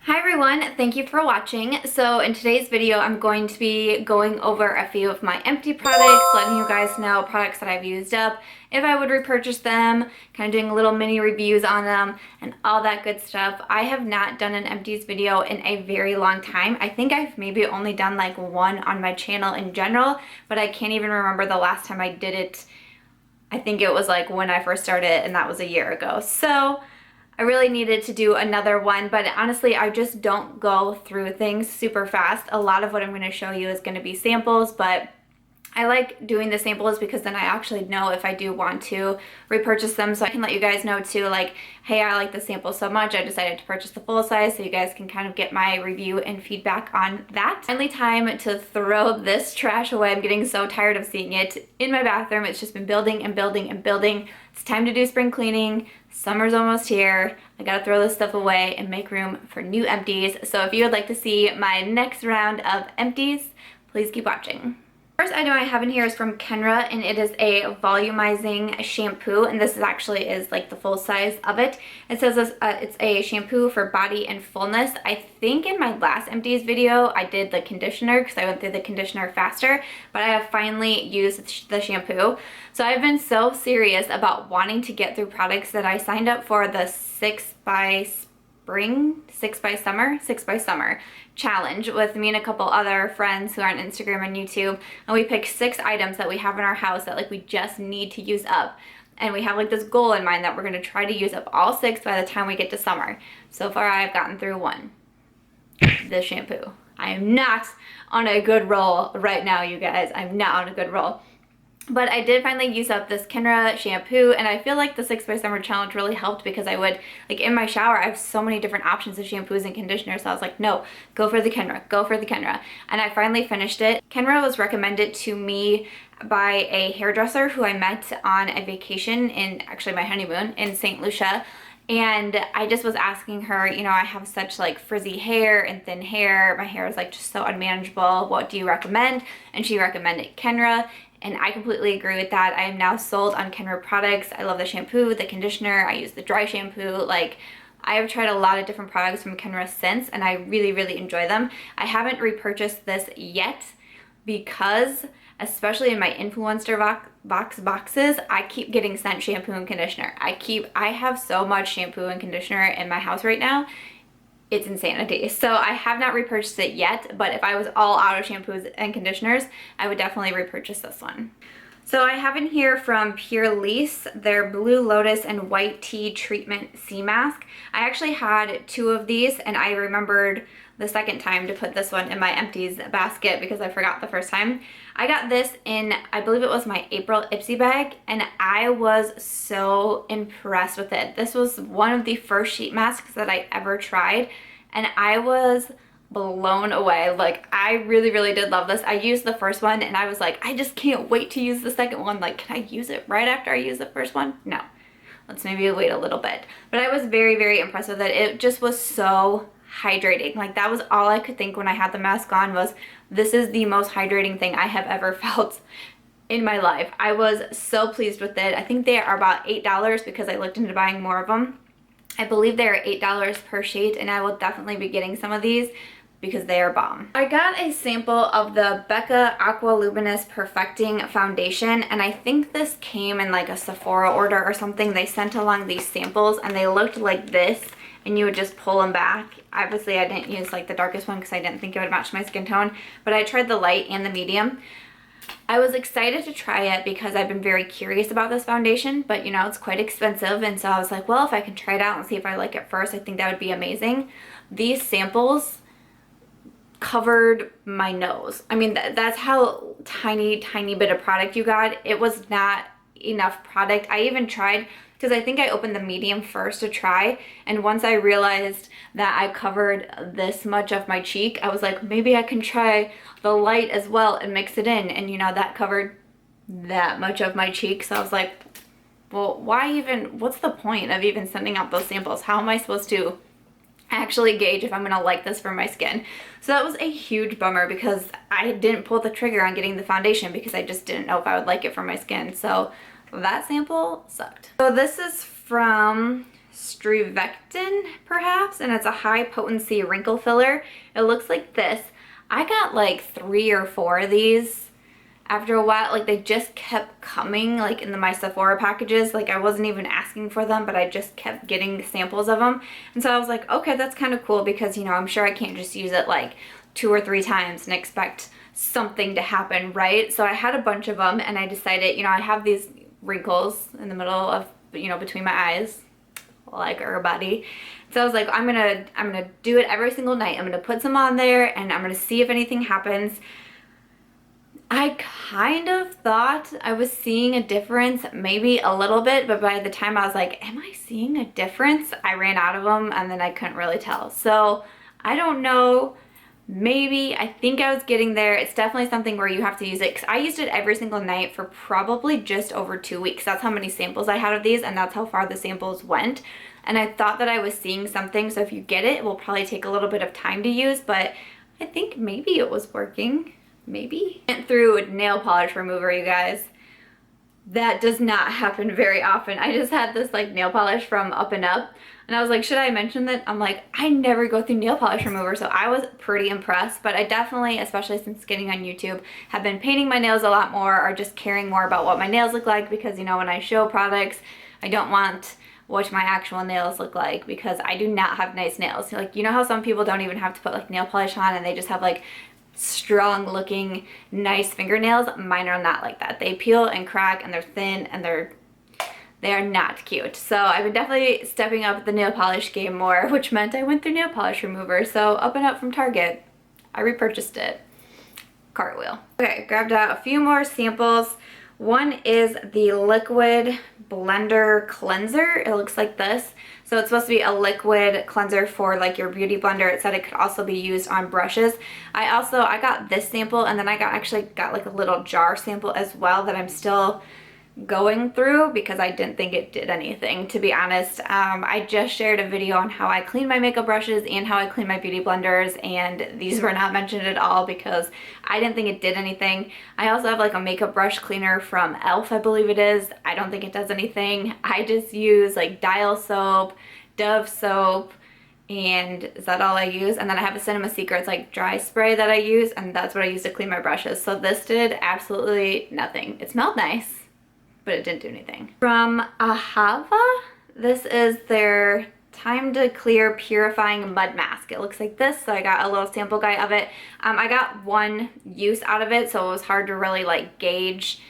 Hi everyone, thank you for watching. So in today's video, I'm going to be going over a few of my empty products, letting you guys know products that I've used up, if I would repurchase them, kind of doing little mini reviews on them, and all that good stuff. I have not done an empties video in a very long time. I think I've maybe only done like one on my channel in general, but I can't even remember the last time I did it. I think it was like when I first started, and that was a year ago. So I really needed to do another one, but honestly, I just don't go through things super fast. A lot of what I'm going to show you is going to be samples, but I like doing the samples because then I actually know if I do want to repurchase them, so I can let you guys know too, like, hey, I like the sample so much, I decided to purchase the full size, so you guys can kind of get my review and feedback on that. Finally, time to throw this trash away. I'm getting so tired of seeing it in my bathroom. It's just been building and building and building. It's time to do spring cleaning. Summer's almost here. I gotta throw this stuff away and make room for new empties. So if you would like to see my next round of empties, please keep watching. First item I have in here is from Kenra, and it is a volumizing shampoo, and this is like the full size of it. It says it's a shampoo for body and fullness. I think in my last empties video I did the conditioner because I went through the conditioner faster, but I have finally used the shampoo. So I've been so serious about wanting to get through products that I signed up for the 6 by summer challenge with me and a couple other friends who are on Instagram and YouTube, and we picked 6 items that we have in our house that like we just need to use up, and we have like this goal in mind that we're going to try to use up all 6 by the time we get to summer. So far I've gotten through 1, the shampoo. I am not on a good roll right now, you guys. I'm not on a good roll. But I did finally use up this Kenra shampoo, and I feel like the 6 by Summer challenge really helped because I would, like in my shower, I have so many different options of shampoos and conditioners, so I was like, no, go for the Kenra, go for the Kenra. And I finally finished it. Kenra was recommended to me by a hairdresser who I met on a vacation in, actually my honeymoon, in St. Lucia. And I just was asking her, you know, I have such like frizzy hair and thin hair. My hair is like just so unmanageable. What do you recommend? And she recommended Kenra. And I completely agree with that. I am now sold on Kenra products. I love the shampoo, the conditioner. I use the dry shampoo. Like, I have tried a lot of different products from Kenra since, and I really, really enjoy them. I haven't repurchased this yet because, especially in my influencer boxes, I keep getting sent shampoo and conditioner. I have so much shampoo and conditioner in my house right now. It's insanity. So I have not repurchased it yet, but if I was all out of shampoos and conditioners, I would definitely repurchase this one. So I have in here from Purlisse their Blue Lotus and White Tea Treatment Sea Mask. I actually had 2 of these, and I remembered the second time to put this one in my empties basket because I forgot the first time. I got this in, I believe it was my April Ipsy bag, and I was so impressed with it. This was one of the first sheet masks that I ever tried, and I was blown away. Like, I really, really did love this. I used the first one and I was like, I just can't wait to use the second one. Like, can I use it right after I use the first one? No. Let's maybe wait a little bit. But I was very, very impressed with it. It just was so hydrating. Like, that was all I could think when I had the mask on was, this is the most hydrating thing I have ever felt in my life. I was so pleased with it. I think they are about $8 because I looked into buying more of them. I believe they are $8 per sheet, and I will definitely be getting some of these because they are bomb. I got a sample of the Becca Aqua Luminous Perfecting Foundation, and I think this came in like a Sephora order or something. They sent along these samples and they looked like this, and you would just pull them back. Obviously I didn't use like the darkest one because I didn't think it would match my skin tone, but I tried the light and the medium. I was excited to try it because I've been very curious about this foundation, but you know, it's quite expensive, and so I was like, well, if I can try it out and see if I like it first, I think that would be amazing. These samples covered my nose. I mean, that's how tiny bit of product you got. It was not enough product. I even tried, because I think I opened the medium first to try, and once I realized that I covered this much of my cheek, I was like, maybe I can try the light as well and mix it in, and you know, that covered that much of my cheek. So I was like, well, why even, what's the point of even sending out those samples? How am I supposed to actually gauge if I'm gonna like this for my skin? So that was a huge bummer because I didn't pull the trigger on getting the foundation because I just didn't know if I would like it for my skin. So that sample sucked. So this is from Strivectin, perhaps, and it's a high potency wrinkle filler. It looks like this. I got like 3 or 4 of these after a while. Like, they just kept coming, like, in my Sephora packages. Like, I wasn't even asking for them, but I just kept getting samples of them. And so I was like, okay, that's kind of cool, because, you know, I'm sure I can't just use it like 2 or 3 times and expect something to happen, right? So I had a bunch of them, and I decided, you know, I have these wrinkles in the middle of, you know, between my eyes, like her body. So I was like, I'm gonna do it every single night. I'm gonna put some on there, and I'm gonna see if anything happens. I kind of thought I was seeing a difference, maybe a little bit, but by the time I was like, am I seeing a difference? I ran out of them, and then I couldn't really tell. So I don't know. Maybe. I think I was getting there. It's definitely something where you have to use it, because I used it every single night for probably just over 2 weeks. That's how many samples I had of these, and that's how far the samples went. And I thought that I was seeing something, so if you get it, it will probably take a little bit of time to use, but I think maybe it was working. Maybe. Went through nail polish remover, you guys. That does not happen very often. I just had this like nail polish from Up and Up, and I was like, should I mention that? I'm like, I never go through nail polish remover, so I was pretty impressed. But I definitely, especially since getting on YouTube, have been painting my nails a lot more, or just caring more about what my nails look like, because, you know, when I show products, I don't want what my actual nails look like, because I do not have nice nails. Like, you know how some people don't even have to put like nail polish on, and they just have like strong looking nice fingernails? Mine are not like that. They peel and crack, and they're thin, and they are not cute. So I've been definitely stepping up the nail polish game more, which meant I went through nail polish remover. So Up and Up from Target, I repurchased it. Cartwheel. Okay, grabbed out a few more samples. One is the liquid blender cleanser. It looks like this. So it's supposed to be a liquid cleanser for like your beauty blender. It said it could also be used on brushes. I got this sample, and then I actually got like a little jar sample as well that I'm still going through, because I didn't think it did anything, to be honest. I just shared a video on how I clean my makeup brushes and how I clean my beauty blenders, and these were not mentioned at all because I didn't think it did anything. I also have like a makeup brush cleaner from e.l.f., I believe it is. I don't think it does anything. I just use like Dial soap, Dove soap, and is that all I use? And then I have a Cinema Secrets like dry spray that I use, and that's what I use to clean my brushes. So this did absolutely nothing. It smelled nice, but it didn't do anything. From Ahava, this is their Time to Clear Purifying Mud Mask. It looks like this, so I got a little sample guide of it. I got one use out of it, so it was hard to really like gauge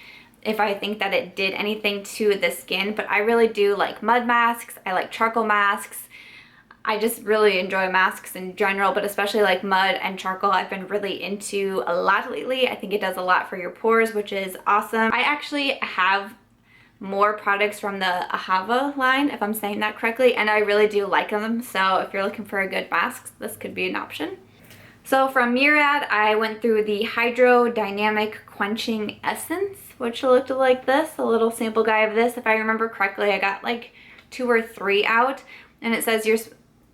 if I think that it did anything to the skin, but I really do like mud masks. I like charcoal masks. I just really enjoy masks in general, but especially like mud and charcoal I've been really into a lot lately. I think it does a lot for your pores, which is awesome. I actually have more products from the Ahava line, if I'm saying that correctly, and I really do like them. So if you're looking for a good mask, this could be an option. So from Murad, I went through the Hydrodynamic Quenching Essence, which looked like this, a little sample guide of this. If I remember correctly, I got like 2 or 3 out, and it says you're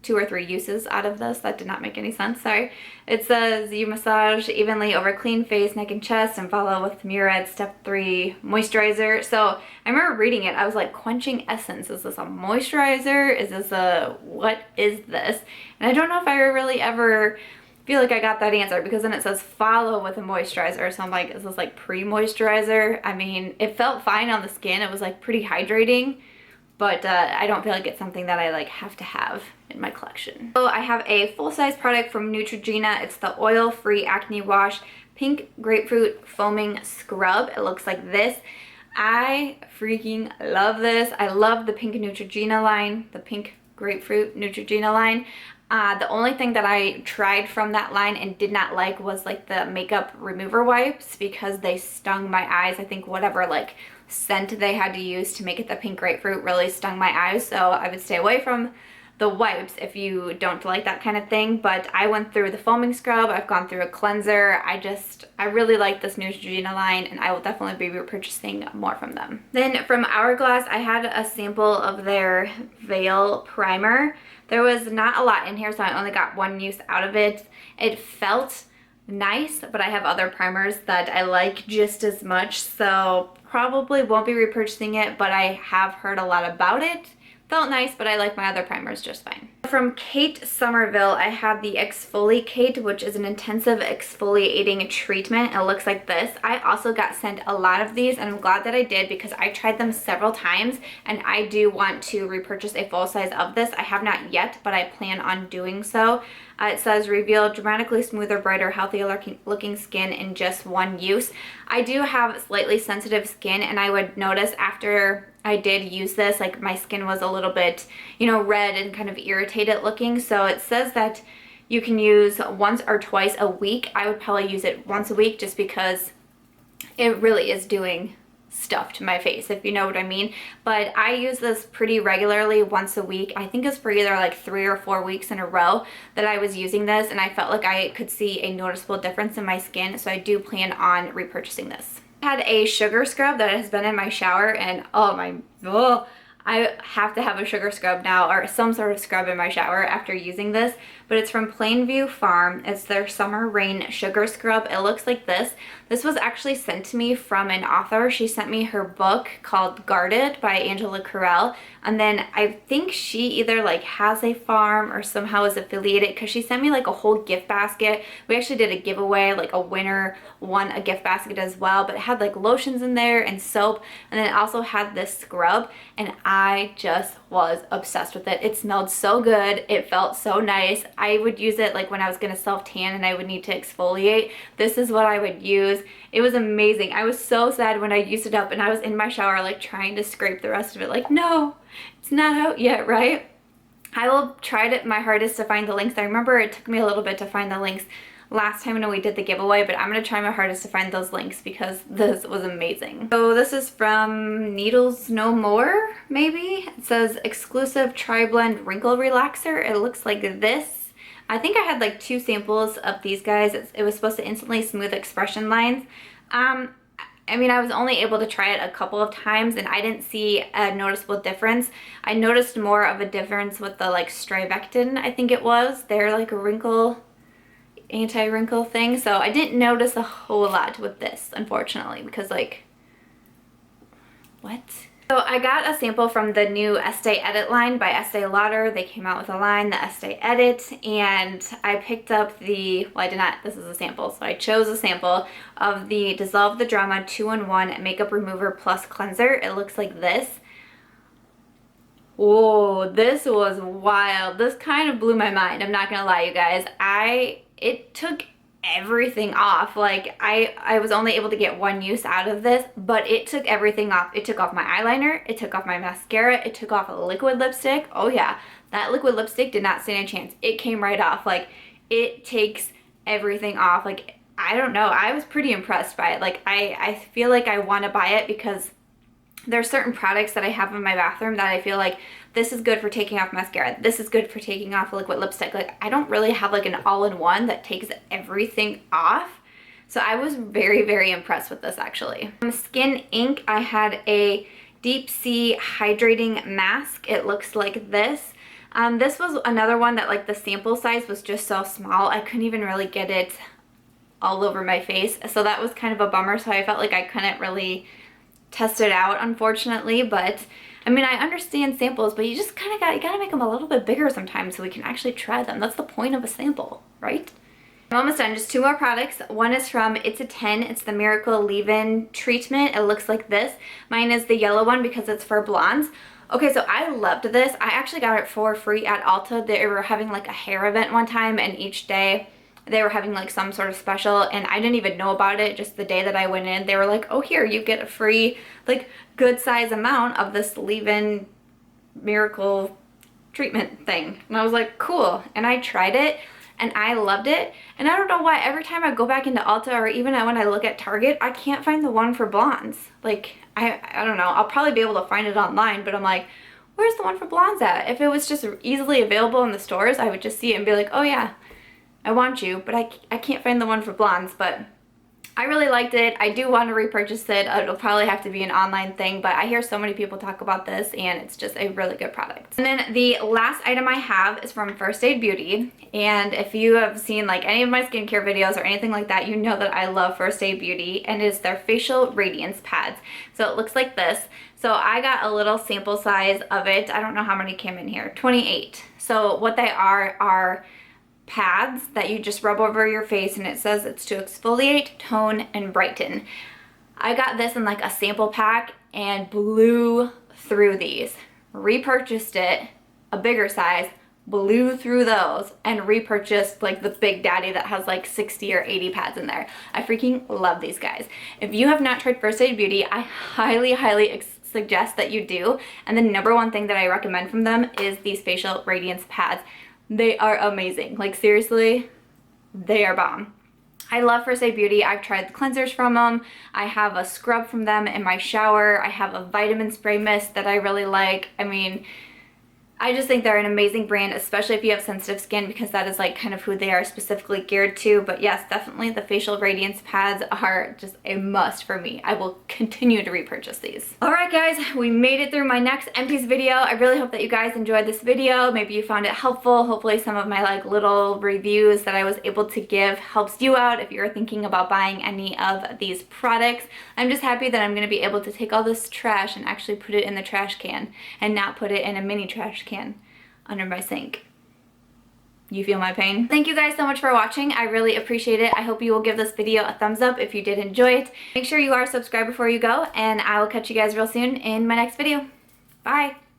2 or 3 uses out of this. That did not make any sense, sorry. It says you massage evenly over clean face, neck, and chest, and follow with Murad Step 3 moisturizer. So I remember reading it, I was like, Quenching Essence, is this a moisturizer? Is this a, what is this? And I don't know if I really ever feel like I got that answer, because then it says follow with a moisturizer. So I'm like, is this like pre-moisturizer? I mean, it felt fine on the skin. It was like pretty hydrating, but I don't feel like it's something that I like have to have in my collection. So I have a full-size product from Neutrogena. It's the oil-free acne wash pink grapefruit foaming scrub. It looks like this. I freaking love this. I love the pink Neutrogena line, the pink grapefruit Neutrogena line. The only thing that I tried from that line and did not like was like the makeup remover wipes, because they stung my eyes. I think whatever like scent they had to use to make it the pink grapefruit really stung my eyes, so I would stay away from the wipes if you don't like that kind of thing. But I went through the foaming scrub, I've gone through a cleanser. I really like this Neutrogena line, and I will definitely be repurchasing more from them. Then from Hourglass, I had a sample of their Veil Primer. There was not a lot in here, so I only got 1 use out of it. It felt nice, but I have other primers that I like just as much, so probably won't be repurchasing it, but I have heard a lot about it. Felt nice, but I like my other primers just fine. From Kate Somerville, I have the ExfoliKate, which is an intensive exfoliating treatment. It looks like this. I also got sent a lot of these, and I'm glad that I did because I tried them several times, and I do want to repurchase a full size of this. I have not yet, but I plan on doing so. It says reveal dramatically smoother, brighter, healthier looking skin in just one use. I do have slightly sensitive skin, and I would notice after I did use this, like my skin was a little bit, you know, red and kind of irritated looking. So it says that you can use once or twice a week. I would probably use it once a week just because it really is doing stuff to my face, if you know what I mean. But I use this pretty regularly, once a week. I think it's for either like 3 or 4 weeks in a row that I was using this, and I felt like I could see a noticeable difference in my skin, so I do plan on repurchasing this. I had a sugar scrub that has been in my shower, and I have to have a sugar scrub now, or some sort of scrub in my shower after using this, but it's from Plainview Farm. It's their Summer Rain Sugar Scrub. It looks like this. This was actually sent to me from an author. She sent me her book called Guarded by Angela Correll, and then I think she either like has a farm or somehow is affiliated, because she sent me like a whole gift basket. We actually did a giveaway, like a winner won a gift basket as well, but it had like lotions in there and soap, and then it also had this scrub, and I just was obsessed with it. It smelled so good. It felt so nice. I would use it like when I was gonna self-tan and I would need to exfoliate. This is what I would use. It was amazing. I was so sad when I used it up, and I was in my shower like trying to scrape the rest of it, like, no, it's not out yet, right? I will try my hardest to find the links. I remember it took me a little bit to find the links last time when we did the giveaway, but I'm going to try my hardest to find those links because this was amazing. So this is from Needles No More, maybe? It says exclusive tri-blend wrinkle relaxer. It looks like this. I think I had like 2 samples of these guys. It was supposed to instantly smooth expression lines. I mean, I was only able to try it a couple of times, and I didn't see a noticeable difference. I noticed more of a difference with the like Strivectin, I think it was. They're like a wrinkle, anti-wrinkle thing. So I didn't notice a whole lot with this, unfortunately, because like, what? So I got a sample from the new Estee Edit line by Estee Lauder. They came out with a line, the Estee Edit, and I picked up the, well, I did not, this is a sample, so I chose a sample of the Dissolve the Drama 2-in-1 Makeup Remover Plus Cleanser. It looks like this. Whoa, this was wild. This kind of blew my mind, I'm not gonna lie, you guys. It took everything off. Like I was only able to get 1 use out of this, but it took everything off. It took off my eyeliner, it took off my mascara, it took off a liquid lipstick. Oh yeah, that liquid lipstick did not stand a chance. It came right off. Like, it takes everything off. Like, I don't know, I was pretty impressed by it. Like, I feel like I want to buy it because there's certain products that I have in my bathroom that I feel like this is good for taking off mascara, this is good for taking off liquid lipstick. Like, I don't really have like an all-in-one that takes everything off. So I was very, very impressed with this actually. From Skin Inc, I had a Deep Sea Hydrating Mask. It looks like this. This was another one that like the sample size was just so small, I couldn't even really get it all over my face. So that was kind of a bummer. So I felt like I couldn't really test it out, unfortunately. But I mean, I understand samples, but you just kind of gotta make them a little bit bigger sometimes so we can actually try them. That's the point of a sample, right? I'm almost done, just 2 more products. One is from It's a 10. It's the Miracle Leave-In Treatment. It looks like this. Mine is the yellow one because it's for blondes. Okay, so I loved this. I actually got it for free at Ulta. They were having like a hair event one time, and each day they were having like some sort of special, and I didn't even know about it. Just the day that I went in, they were like, oh, here, you get a free like good size amount of this leave-in miracle treatment thing. And I was like, cool. And I tried it and I loved it. And I don't know why every time I go back into Ulta, or even when I look at Target, I can't find the one for blondes. Like, I don't know, I'll probably be able to find it online, but I'm like, where's the one for blondes at? If it was just easily available in the stores, I would just see it and be like, oh yeah, I want you, but I can't find the one for blondes. But I really liked it. I do want to repurchase it. It'll probably have to be an online thing, but I hear so many people talk about this and it's just a really good product. And then the last item I have is from First Aid Beauty. And if you have seen like any of my skincare videos or anything like that, you know that I love First Aid Beauty, and it's their facial radiance pads. So it looks like this. So I got a little sample size of it. I don't know how many came in here, 28. So what they are pads that you just rub over your face, and it says it's to exfoliate, tone, and brighten. I got this in like a sample pack and blew through these. Repurchased it, a bigger size, blew through those, and repurchased like the Big Daddy that has like 60 or 80 pads in there. I freaking love these guys. If you have not tried First Aid Beauty, I highly suggest that you do. And the number one thing that I recommend from them is these facial radiance pads. They are amazing. Like seriously, they are bomb. I love First Aid Beauty. I've tried the cleansers from them. I have a scrub from them in my shower. I have a vitamin spray mist that I really like. I mean, I just think they're an amazing brand, especially if you have sensitive skin, because that is like kind of who they are specifically geared to. But yes, definitely the facial radiance pads are just a must for me. I will continue to repurchase these. All right guys, we made it through my next Empties video. I really hope that you guys enjoyed this video. Maybe you found it helpful. Hopefully some of my like little reviews that I was able to give helps you out if you're thinking about buying any of these products. I'm just happy that I'm going to be able to take all this trash and actually put it in the trash can and not put it in a mini trash can under my sink. You feel my pain? Thank you guys so much for watching. I really appreciate it. I hope you will give this video a thumbs up if you did enjoy it. Make sure you are subscribed before you go, and I will catch you guys real soon in my next video. Bye!